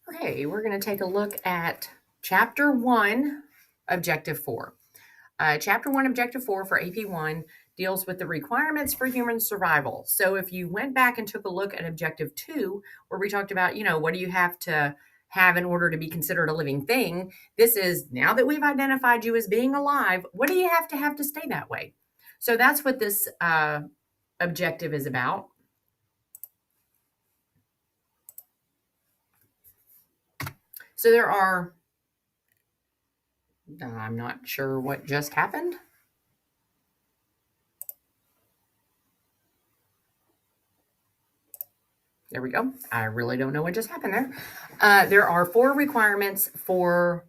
Okay, we're going to take a look at Chapter 1, Objective 4. Chapter 1, Objective 4 for AP1 deals with the requirements for human survival. So if you went back and took a look at Objective 2, where we talked about, what do you have to have in order to be considered a living thing? This is, now that we've identified you as being alive, what do you have to stay that way? So that's what this objective is about. So there are, I'm not sure what just happened. There we go. I really don't know what just happened there. There are 4 requirements for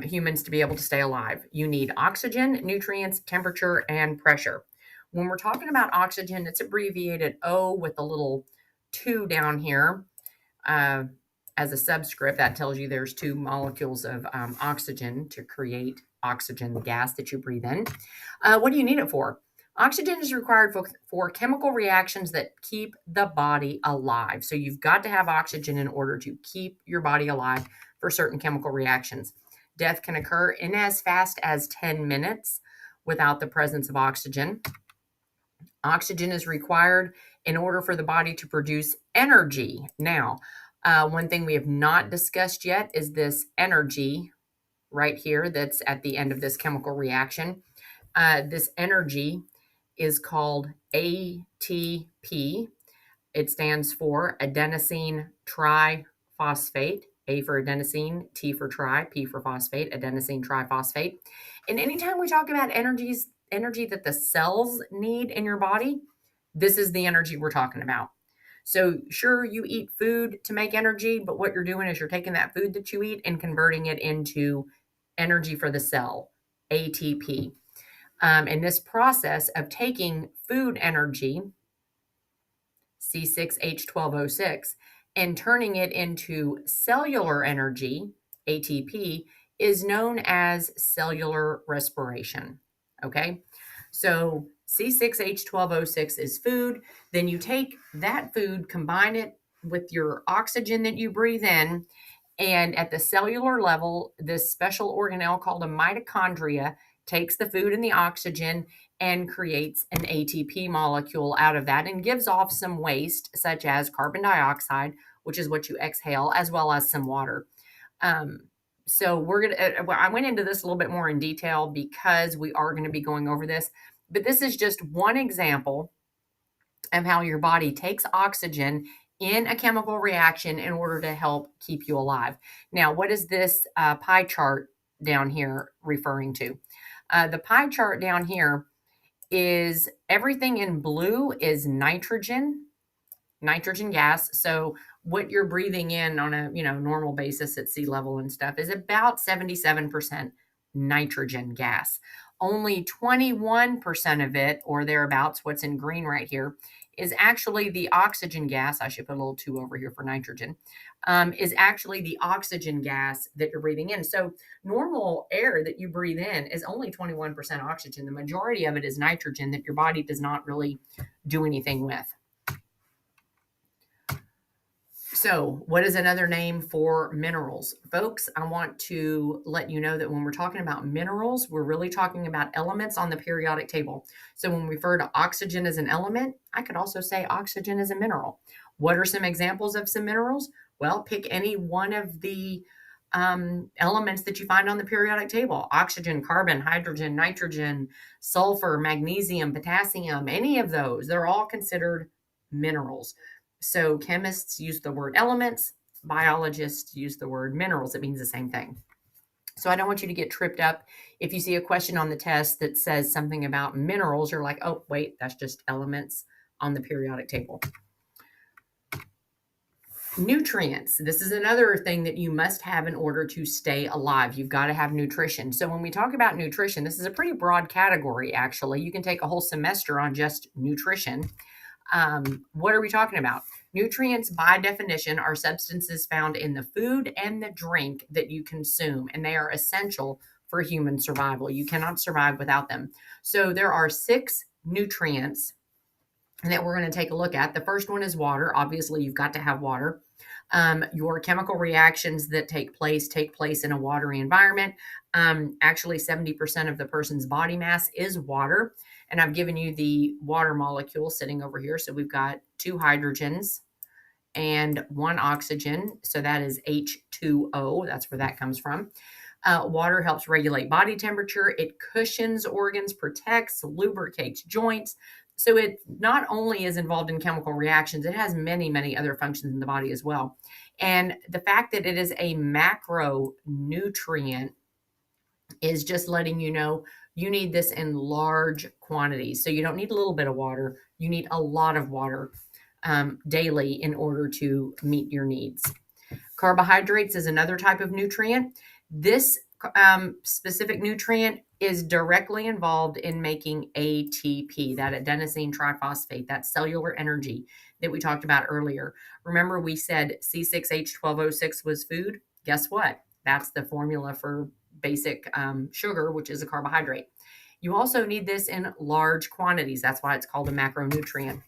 humans to be able to stay alive. You need oxygen, nutrients, temperature, and pressure. When we're talking about oxygen, it's abbreviated O with a little 2 down here as a subscript. That tells you there's 2 molecules of oxygen to create oxygen, the gas that you breathe in. What do you need it for? Oxygen is required for chemical reactions that keep the body alive. So you've got to have oxygen in order to keep your body alive for certain chemical reactions. Death can occur in as fast as 10 minutes without the presence of oxygen. Oxygen is required in order for the body to produce energy. Now, one thing we have not discussed yet is this energy right here that's at the end of this chemical reaction. This energy is called ATP. It stands for adenosine triphosphate. A for adenosine, T for tri, P for phosphate, adenosine triphosphate. And anytime we talk about energy that the cells need in your body, this is the energy we're talking about. So sure, you eat food to make energy, but what you're doing is you're taking that food that you eat and converting it into energy for the cell, ATP. And this process of taking food energy, C6H12O6, and turning it into cellular energy, ATP, is known as cellular respiration. Okay, so C6H12O6 is food. Then you take that food, combine it with your oxygen that you breathe in, and at the cellular level, this special organelle called a mitochondria takes the food and the oxygen and creates an ATP molecule out of that and gives off some waste, such as carbon dioxide, which is what you exhale, as well as some water. So I went into this a little bit more in detail because we are going to be going over this, but this is just one example of how your body takes oxygen in a chemical reaction in order to help keep you alive. Now, what is this pie chart down here referring to? The pie chart down here is everything in blue is nitrogen gas. So what you're breathing in on a normal basis at sea level and stuff is about 77% nitrogen gas. Only 21% of it, or thereabouts, what's in green right here, is actually the oxygen gas. I should put a little 2 over here for nitrogen. Is actually the oxygen gas that you're breathing in. So normal air that you breathe in is only 21% oxygen. The majority of it is nitrogen that your body does not really do anything with. So, what is another name for minerals? Folks, I want to let you know that when we're talking about minerals, we're really talking about elements on the periodic table. So, when we refer to oxygen as an element, I could also say oxygen is a mineral. What are some examples of some minerals? Well, pick any one of the elements that you find on the periodic table: oxygen, carbon, hydrogen, nitrogen, sulfur, magnesium, potassium, any of those. They're all considered minerals. So chemists use the word elements, biologists use the word minerals. It means the same thing. So I don't want you to get tripped up. If you see a question on the test that says something about minerals, you're like, oh, wait, that's just elements on the periodic table. Nutrients. This is another thing that you must have in order to stay alive. You've got to have nutrition. So when we talk about nutrition, this is a pretty broad category, actually. You can take a whole semester on just nutrition. What are we talking about? Nutrients, by definition, are substances found in the food and the drink that you consume, and they are essential for human survival. You cannot survive without them. So there are 6 nutrients that we're going to take a look at. The first one is water. Obviously, you've got to have water. Your chemical reactions that take place in a watery environment. Actually, 70% of the person's body mass is water. And I've given you the water molecule sitting over here. So we've got 2 hydrogens and 1 oxygen. So that is H2O. That's where that comes from. Water helps regulate body temperature. It cushions organs, protects, lubricates joints. So it not only is involved in chemical reactions, it has many, many other functions in the body as well. And the fact that it is a macronutrient is just letting you know you need this in large quantities. So you don't need a little bit of water, you need a lot of water daily in order to meet your needs. Carbohydrates is another type of nutrient. This specific nutrient is directly involved in making ATP, that adenosine triphosphate, that cellular energy that we talked about earlier. Remember, we said C6H12O6 was food? Guess what? That's the formula for basic sugar, which is a carbohydrate. You also need this in large quantities. That's why it's called a macronutrient.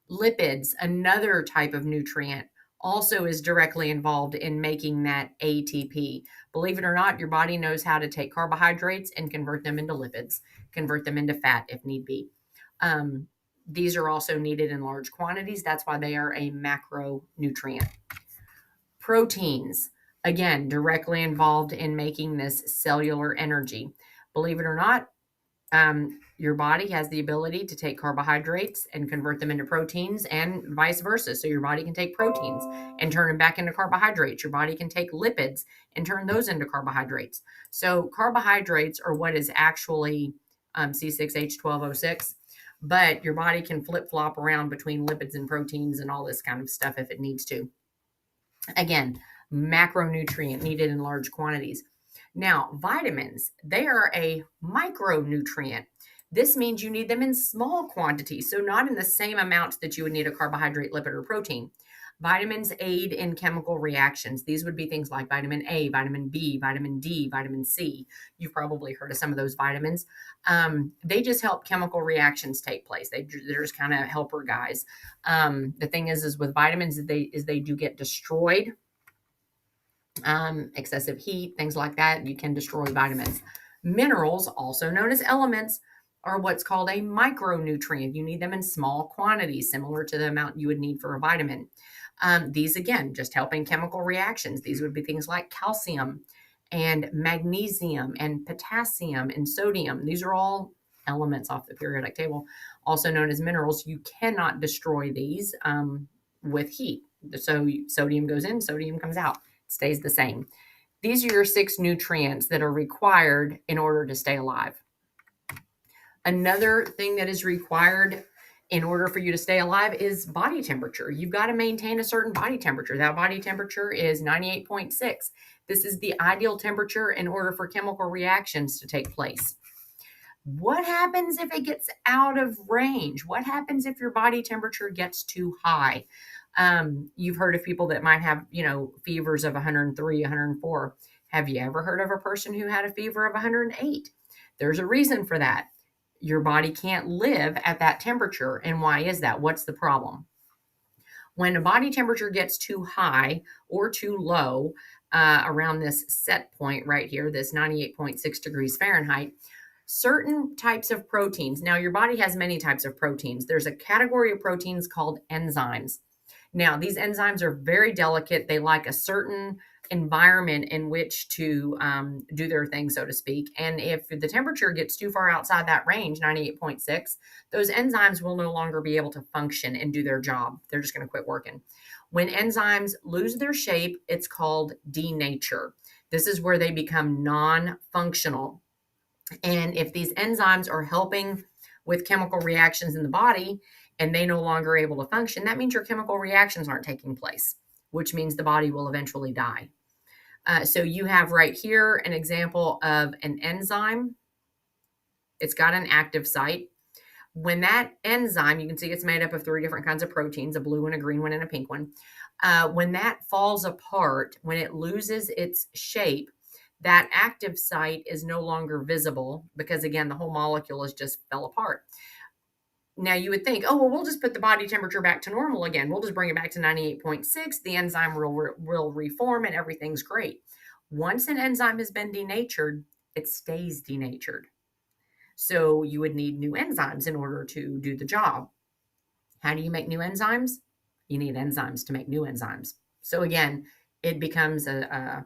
Lipids, another type of nutrient, also is directly involved in making that ATP. Believe it or not, your body knows how to take carbohydrates and convert them into lipids, convert them into fat if need be. These are also needed in large quantities. That's why they are a macronutrient. Proteins, again, directly involved in making this cellular energy. Believe it or not, your body has the ability to take carbohydrates and convert them into proteins and vice versa. So your body can take proteins and turn them back into carbohydrates. Your body can take lipids and turn those into carbohydrates. So carbohydrates are what is actually C6H12O6, but your body can flip-flop around between lipids and proteins and all this kind of stuff if it needs to. Again, macronutrient needed in large quantities. Now, vitamins, they are a micronutrient. This means you need them in small quantities, so not in the same amounts that you would need a carbohydrate, lipid, or protein. Vitamins aid in chemical reactions. These would be things like vitamin A, vitamin B, vitamin D, vitamin C. You've probably heard of some of those vitamins. They just help chemical reactions take place. They're just kind of helper guys. The thing is with vitamins, they do get destroyed. Excessive heat, things like that, you can destroy vitamins. Minerals, also known as elements, are what's called a micronutrient. You need them in small quantities, similar to the amount you would need for a vitamin. These, again, just helping chemical reactions. These would be things like calcium and magnesium and potassium and sodium. These are all elements off the periodic table, also known as minerals. You cannot destroy these with heat. So sodium goes in, sodium comes out. Stays the same. These are your 6 nutrients that are required in order to stay alive. Another thing that is required in order for you to stay alive is body temperature. You've got to maintain a certain body temperature. That body temperature is 98.6. This is the ideal temperature in order for chemical reactions to take place. What happens if it gets out of range? What happens if your body temperature gets too high? You've heard of people that might have, fevers of 103, 104. Have you ever heard of a person who had a fever of 108? There's a reason for that. Your body can't live at that temperature. And why is that? What's the problem? When a body temperature gets too high or too low, around this set point right here, this 98.6 degrees Fahrenheit, certain types of proteins. Now, your body has many types of proteins. There's a category of proteins called enzymes. Now, these enzymes are very delicate. They like a certain environment in which to do their thing, so to speak. And if the temperature gets too far outside that range, 98.6, those enzymes will no longer be able to function and do their job. They're just going to quit working. When enzymes lose their shape, it's called denature. This is where they become non-functional. And if these enzymes are helping with chemical reactions in the body, and they no longer able to function, that means your chemical reactions aren't taking place, which means the body will eventually die. So you have right here an example of an enzyme. It's got an active site. When that enzyme, you can see it's made up of 3 different kinds of proteins, a blue one, a green one, and a pink one. When that falls apart, when it loses its shape, that active site is no longer visible because, again, the whole molecule has just fell apart. Now you would think, oh, well, we'll just put the body temperature back to normal again. We'll just bring it back to 98.6. The enzyme will reform and everything's great. Once an enzyme has been denatured, it stays denatured. So you would need new enzymes in order to do the job. How do you make new enzymes? You need enzymes to make new enzymes. So again, it becomes a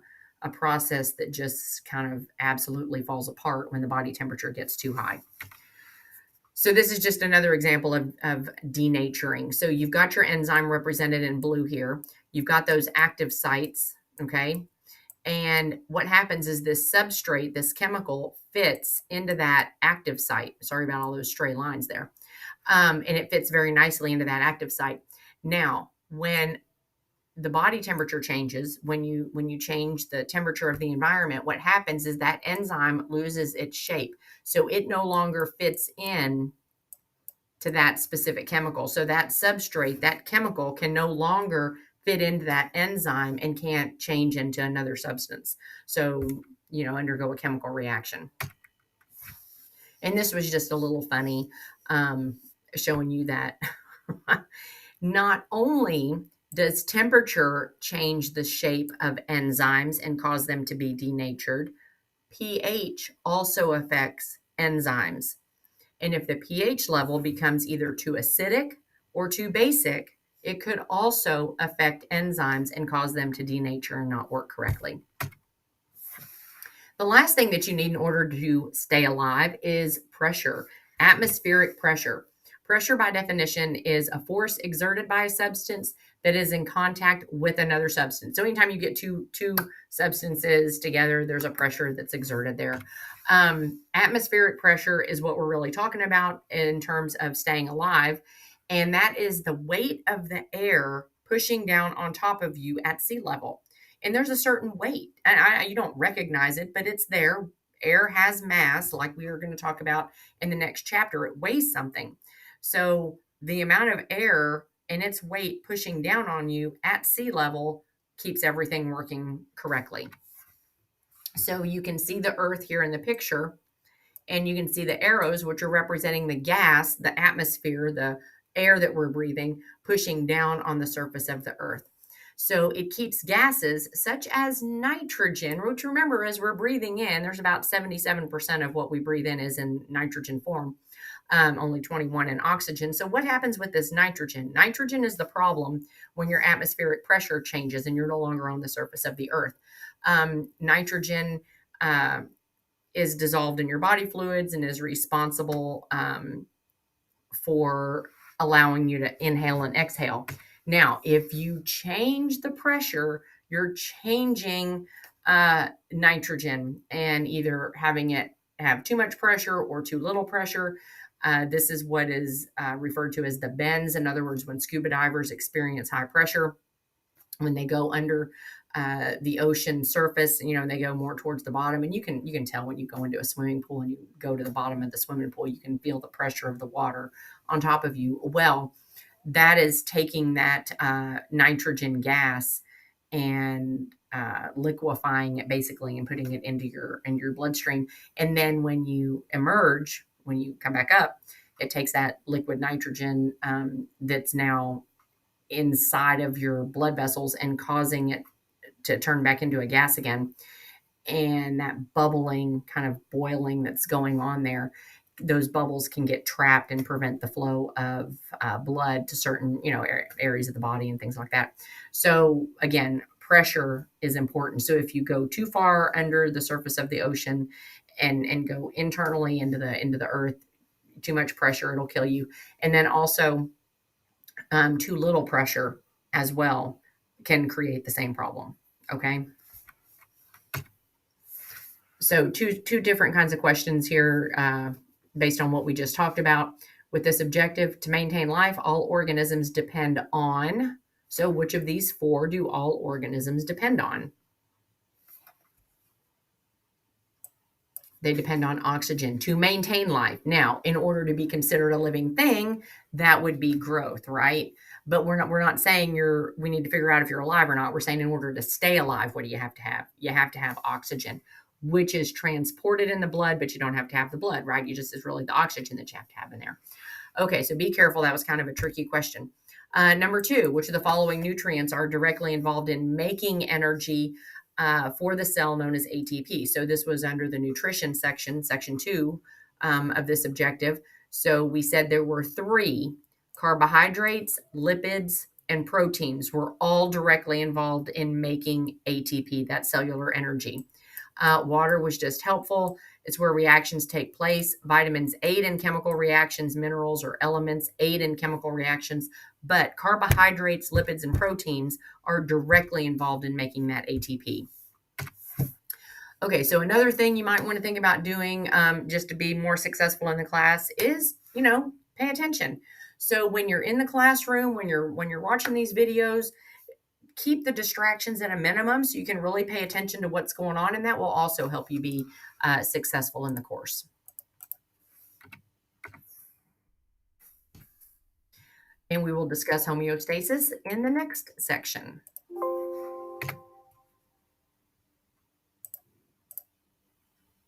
process that just kind of absolutely falls apart when the body temperature gets too high. So this is just another example of denaturing. So you've got your enzyme represented in blue here. You've got those active sites, okay? And what happens is this substrate, this chemical, fits into that active site. Sorry about all those stray lines there. And it fits very nicely into that active site. Now, when the body temperature changes, when you change the temperature of the environment, what happens is that enzyme loses its shape. So it no longer fits in to that specific chemical. So that substrate, that chemical, can no longer fit into that enzyme and can't change into another substance. So, undergo a chemical reaction. And this was just a little funny, showing you that not only does temperature change the shape of enzymes and cause them to be denatured, pH also affects enzymes. And if the pH level becomes either too acidic or too basic, it could also affect enzymes and cause them to denature and not work correctly. The last thing that you need in order to stay alive is pressure, atmospheric pressure. Pressure, by definition, is a force exerted by a substance that is in contact with another substance. So anytime you get two substances together, there's a pressure that's exerted there. Atmospheric pressure is what we're really talking about in terms of staying alive. And that is the weight of the air pushing down on top of you at sea level. And there's a certain weight, and you don't recognize it, but it's there. Air has mass, like we are going to talk about in the next chapter. It weighs something. So the amount of air and its weight pushing down on you at sea level keeps everything working correctly. So you can see the Earth here in the picture, and you can see the arrows, which are representing the gas, the atmosphere, the air that we're breathing, pushing down on the surface of the Earth. So it keeps gases such as nitrogen, which, remember, as we're breathing in, there's about 77% of what we breathe in is in nitrogen form, only 21 in oxygen. So what happens with this nitrogen? Nitrogen is the problem when your atmospheric pressure changes and you're no longer on the surface of the Earth. Nitrogen is dissolved in your body fluids and is responsible for allowing you to inhale and exhale. Now, if you change the pressure, you're changing nitrogen and either having it have too much pressure or too little pressure. This is what is referred to as the bends. In other words, when scuba divers experience high pressure, when they go under the ocean surface, they go more towards the bottom. And you can tell when you go into a swimming pool and you go to the bottom of the swimming pool, you can feel the pressure of the water on top of you. Well, that is taking that nitrogen gas and liquefying it basically and putting it into your bloodstream. And then when you emerge, when you come back up, it takes that liquid nitrogen that's now inside of your blood vessels and causing it to turn back into a gas again. And that bubbling, kind of boiling that's going on there, those bubbles can get trapped and prevent the flow of blood to certain, areas of the body and things like that. So again, pressure is important. So if you go too far under the surface of the ocean and go internally into the earth, too much pressure, it'll kill you. And then also too little pressure as well can create the same problem. Okay. So two different kinds of questions here based on what we just talked about. With this objective to maintain life, all organisms depend on. So which of these four do all organisms depend on? They depend on oxygen to maintain life. Now, in order to be considered a living thing, that would be growth, right? But we're not saying we need to figure out if you're alive or not. We're saying in order to stay alive, what do you have to have? You have to have oxygen, which is transported in the blood, but you don't have to have the blood, right? It's really the oxygen that you have to have in there. Okay, so be careful. That was kind of a tricky question. Number two, which of the following nutrients are directly involved in making energy for the cell known as ATP? So this was under the nutrition section, section two of this objective. So we said there were three: carbohydrates, lipids, and proteins were all directly involved in making ATP, that cellular energy. Water was just helpful. It's where reactions take place. Vitamins aid in chemical reactions, minerals or elements aid in chemical reactions, but carbohydrates, lipids, and proteins are directly involved in making that ATP. Okay, so another thing you might want to think about doing just to be more successful in the class is, pay attention. So when you're in the classroom, when you're watching these videos, keep the distractions at a minimum so you can really pay attention to what's going on, and that will also help you be successful in the course. And we will discuss homeostasis in the next section.